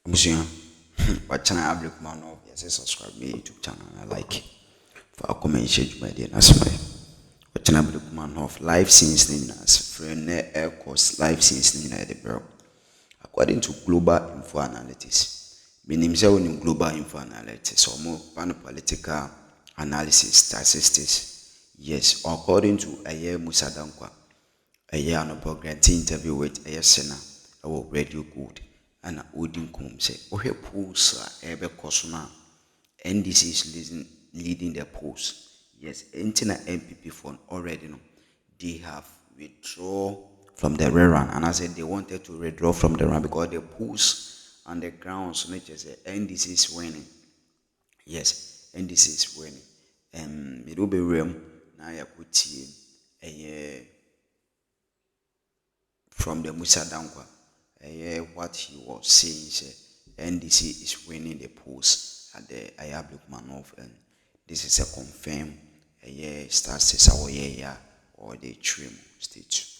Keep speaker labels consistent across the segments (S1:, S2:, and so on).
S1: Museum. But channel Ablekuma no. Yes, subscribe to my YouTube channel. I like for a comment share my dear. That's my. But channel Ablekuma no. Life scenes in as friend air course life scenes in the bro. According to global info analytics, meaning in global info analytics or more political analysis statistics. Yes, according to a year Musa Dankwa, a year on a program interview with a Sena, our radio good. And Odin Kum say, oh, he pulls ebe Kosuna. NDC is leading the polls. Yes, Entina MPP fund already know they have withdrawn from the rerun. And I said they wanted to withdraw from the run because the polls on the ground, so not just say NDC is winning. Yes, NDC is winning. Middle realm now Yakuti from the Musa Dankwa. What he was saying is NDC is winning the polls at the Ablekuma North, and this is a confirmed starts or the trim stage.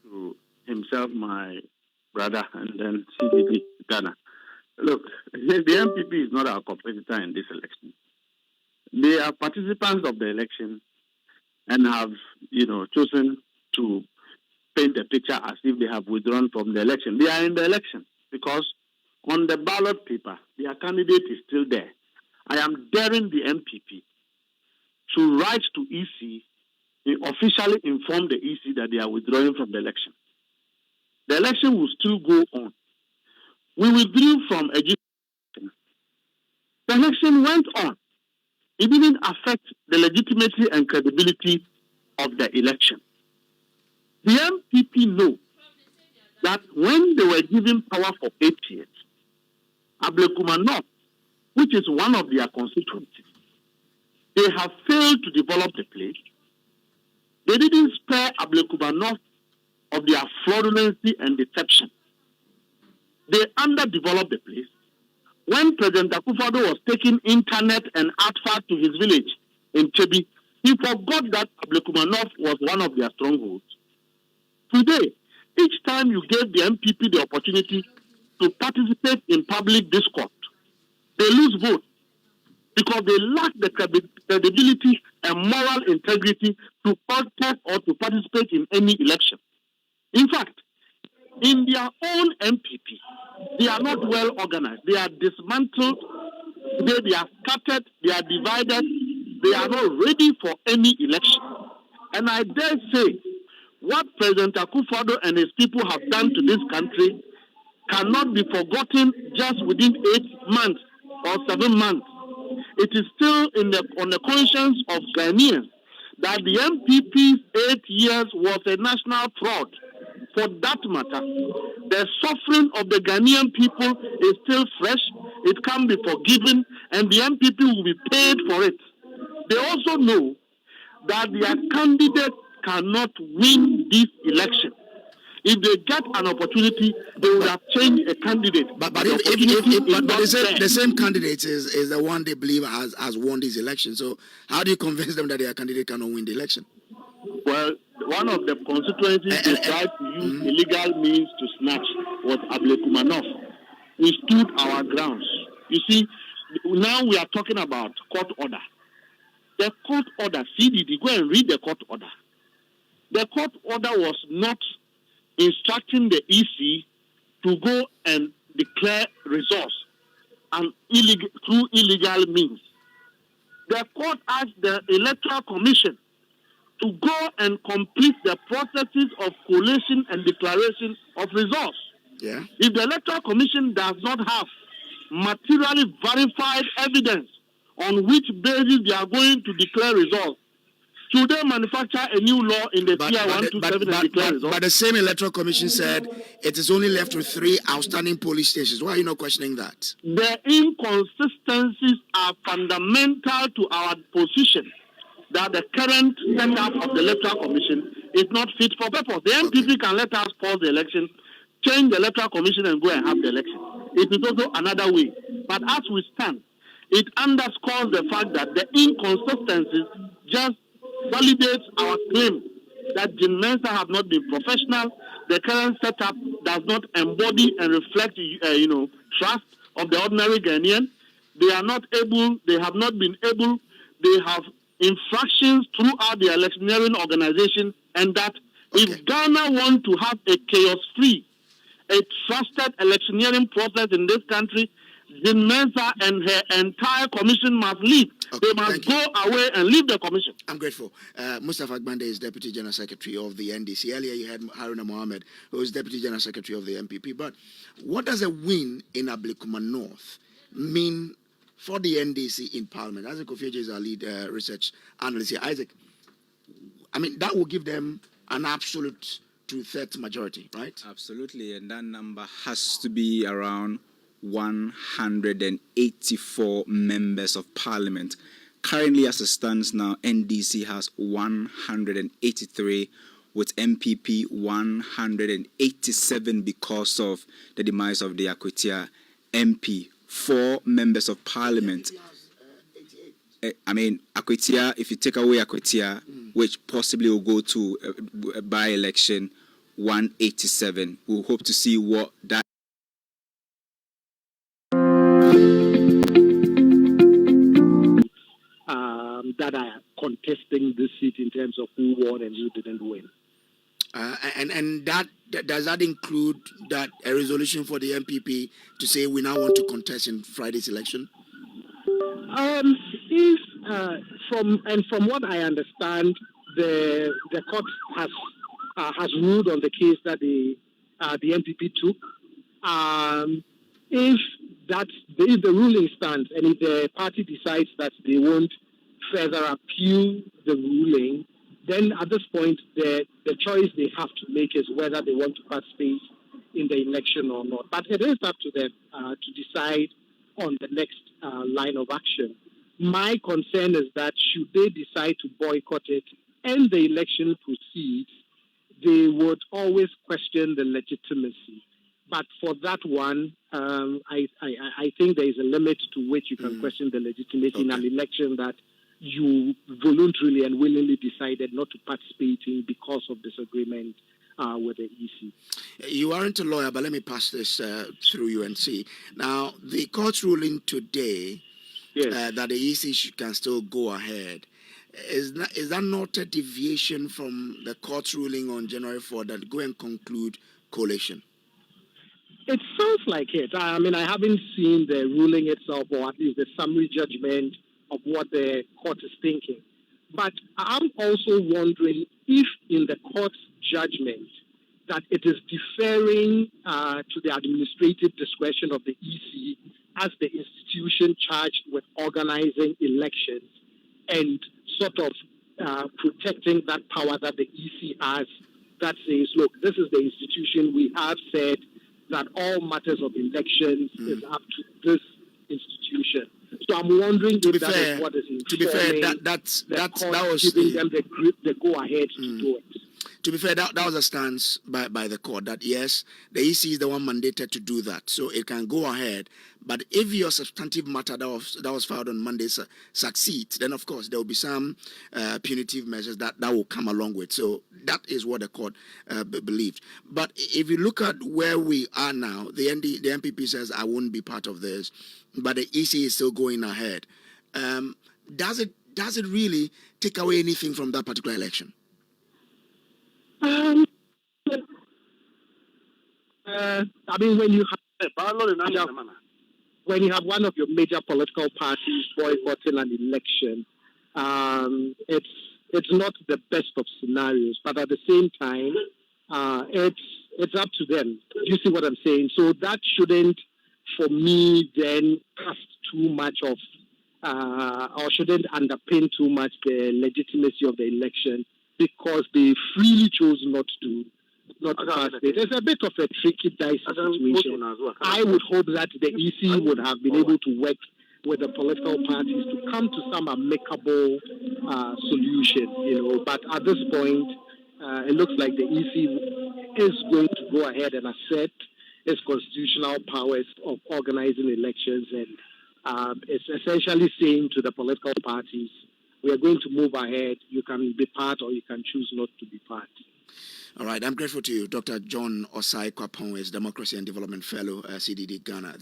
S2: To himself, my brother, and then CDD Ghana. Look, the MPP is not our competitor in this election. They are participants of the election and have, chosen to paint a picture as if they have withdrawn from the election. They are in the election because on the ballot paper, their candidate is still there. I am daring the MPP to write to EC, officially inform the EC that they are withdrawing from the election. The election will still go on. We withdrew from education. The election went on. It didn't affect the legitimacy and credibility of the election. The MPP know that when they were given power for 8 years, Ablekuma North, which is one of their constituencies, they have failed to develop the place. They didn't spare Ablekuma North of their fraudulency and deception. They underdeveloped the place. when President Akufo-Addo was taking internet and ATFA to his village in Chebi, he forgot that Ablekuma North was one of their strongholds. Today, each time you gave the MPP the opportunity to participate in public discourse, they lose votes because they lack the credibility and moral integrity to contest or to participate in any election. In fact, in their own MPP, they are not well organized. They are dismantled. They are scattered. They are divided. They are not ready for any election. And I dare say, what President Akufo-Addo and his people have done to this country cannot be forgotten just within 8 months or 7 months. It is still on the conscience of Ghanaians that the MPP's 8 years was a national fraud. For that matter, the suffering of the Ghanaian people is still fresh. It can be forgiven, and the MPP will be paid for it. They also know that their candidate cannot win this election. If they get an opportunity, they would have changed a candidate.
S3: But the same candidate is the one they believe has won this election. So how do you convince them that their candidate cannot win the election?
S2: Well, one of the constituencies they tried to use illegal means to snatch was Ablekuma North. We stood our grounds. You see, now we are talking about court order. The court order, CDD, go and read the court order. The court order was not instructing the EC to go and declare results and through illegal means. The court asked the Electoral Commission to go and complete the processes of collation and declaration of results.
S3: Yeah.
S2: If the Electoral Commission does not have materially verified evidence on which basis they are going to declare results, should they manufacture a new law in the TR 127 and declare results?
S3: But the same Electoral Commission said it is only left with 3 outstanding polling stations. Why are you not questioning that?
S2: The inconsistencies are fundamental to our position that the current setup of the Electoral Commission is not fit for purpose. The MPP can let us pause the election, change the Electoral Commission and go and have the election. It is also another way. But as we stand, it underscores the fact that the inconsistencies just validates our claim that Jim Mensah have not been professional. The current setup does not embody and reflect, trust of the ordinary Ghanaian. They are not able. They have not been able. They have infractions throughout the electioneering organization, and that if Ghana want to have a chaos-free, a trusted electioneering process in this country, Jim Mensah and her entire commission must leave. They must go away and leave the commission.
S3: I'm grateful. Mustafa Agbande is Deputy General Secretary of the NDC. Earlier you had Haruna Mohammed, who is Deputy General Secretary of the MPP. But what does a win in Ablekuma North mean for the NDC in Parliament? Isaac Ofieje is our lead research analyst here. Isaac, I mean, that will give them an absolute 2/3 majority, right?
S4: Absolutely, and that number has to be around 184 members of Parliament. Currently, as it stands now, NDC has 183, with MPP 187 because of the demise of the Akwetia MP. 4 members of Parliament. I mean, Akwetia, if you take away Akwetia, which possibly will go to a by-election, 187. We'll hope to see what that
S5: that are contesting this seat in terms of who won and who didn't win.
S3: And that does that include that a resolution for the MPP to say we now want to contest in Friday's election?
S5: From what I understand, the court has ruled on the case that the MPP took. If the ruling stands and if the party decides that they won't further appeal the ruling, then at this point the choice they have to make is whether they want to participate in the election or not. But it is up to them to decide on the next line of action. My concern is that should they decide to boycott it and the election proceeds, they would always question the legitimacy. But for that one, I think there is a limit to which you can question the legitimacy in an election that you voluntarily and willingly decided not to participate in because of disagreement with the EC.
S3: You aren't a lawyer, but let me pass this through you and see. Now, the court's ruling today that the EC can still go ahead. Is that not a deviation from the court's ruling on January 4 that go and conclude coalition?
S5: It sounds like it. I mean, I haven't seen the ruling itself, or at least the summary judgment of what the court is thinking. But I'm also wondering if in the court's judgment that it is deferring to the administrative discretion of the EC as the institution charged with organizing elections and sort of protecting that power that the EC has, that says, look, this is the institution. We have said that all matters of elections is up to this institution. So I'm wondering if that is what is informing.
S3: To be fair, that was
S5: giving them the go ahead to do it.
S3: To be fair, that was a stance by the court that yes, the EC is the one mandated to do that, so it can go ahead. But if your substantive matter that was filed on Monday succeeds, then of course there will be some punitive measures that will come along with. So that is what the court believed. But if you look at where we are now, the MPP says I won't be part of this, but the EC is still going ahead. Does it really take away anything from that particular election?
S5: I mean, when you have one of your major political parties boycotting an election, it's not the best of scenarios. But at the same time, it's up to them. You see what I'm saying? So that shouldn't, for me, then cast too much of, or shouldn't underpin too much the legitimacy of the election, because they freely chose not to participate. There's a bit of a tricky, dicey situation. I would hope that the EC would have been able to work with the political parties to come to some amicable solution, But at this point, it looks like the EC is going to go ahead and assert its constitutional powers of organizing elections, and it's essentially saying to the political parties, we are going to move ahead. You can be part or you can choose not to be part.
S3: All right. I'm grateful to you. Dr. John Osai Kwapong is Democracy and Development Fellow, CDD Ghana.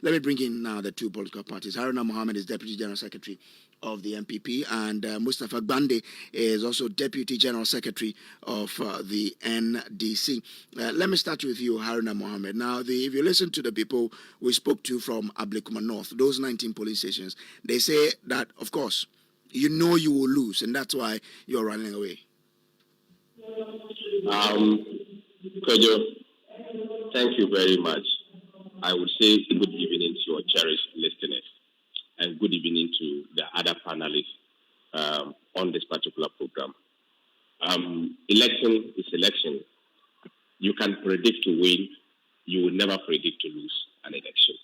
S3: Let me bring in now the two political parties. Haruna Mohammed is Deputy General Secretary of the MPP, and Mustafa Gbande is also Deputy General Secretary of the NDC. Let me start with you, Haruna Mohammed. Now, if you listen to the people we spoke to from Ablekuma North, those 19 police stations, they say that, of course, you know you will lose, and that's why you're running away.
S6: Kojo, thank you very much. I would say good evening to your cherished listeners, and good evening to the other panelists on this particular program. Election is election. You can predict to win. You will never predict to lose an election.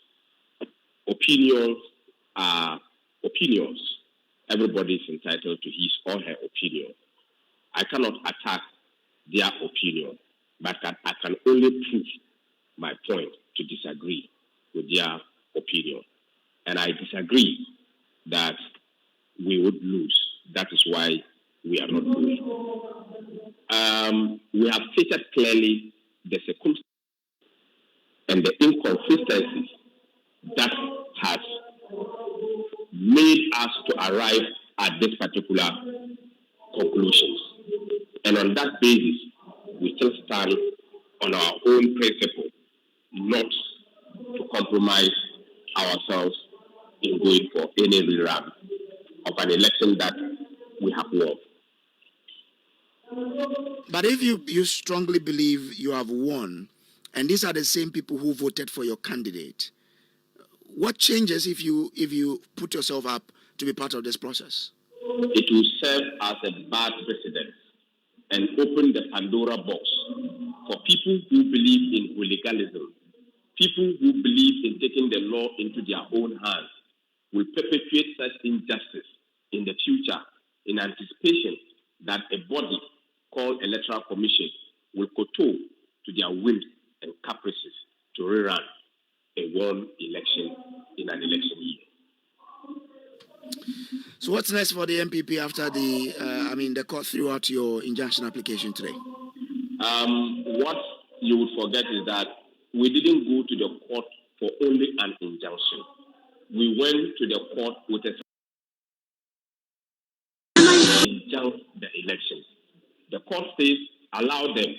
S6: Opinions are opinions. Everybody is entitled to his or her opinion. I cannot attack their opinion, but I can only prove my point to disagree with their opinion. And I disagree that we would lose. That is why we are not losing. We have stated clearly the circumstances and the inconsistencies that has made us to arrive at this particular conclusions. And on that basis, we still stand on our own principle, not to compromise ourselves in going for any rerun of an election that we have won.
S3: But if you strongly believe you have won, and these are the same people who voted for your candidate, what changes if you put yourself up to be part of this process?
S6: It will serve as a bad precedent and open the Pandora box for people who believe in hooliganism, people who believe in taking the law into their own hands, will perpetuate such injustice in the future in anticipation that a body called Electoral Commission will kowtow to their whims and caprices
S3: So what's next for the MPP after the court threw out your injunction application today?
S6: What you would forget is that we didn't go to the court for only an injunction. We went to the court with a injunct the election. The court says allow them.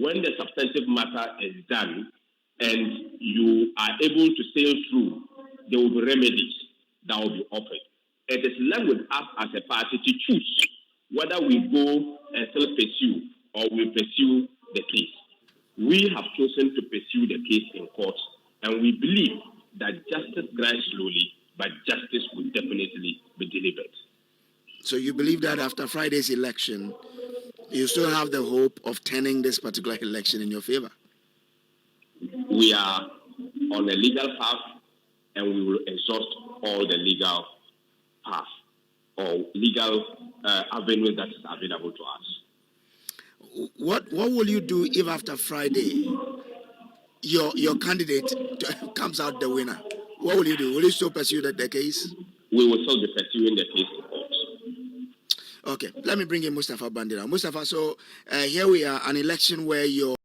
S6: When the substantive matter is done and you are able to sail through, there will be remedies that will be offered. It is left with us as a party to choose whether we go and still pursue or we pursue the case. We have chosen to pursue the case in court, and we believe that justice grinds slowly, but justice will definitely be delivered.
S3: So you believe that after Friday's election, you still have the hope of turning this particular election in your favor?
S6: We are on a legal path, and we will exhaust all the legal path or legal avenues that is available to us.
S3: What will you do if after Friday your candidate comes out the winner? What will you do? Will you still pursue the case?
S6: We will still be pursuing the case in court.
S3: Okay, let me bring in Mustafa Bandira. Mustafa, so here we are, an election where your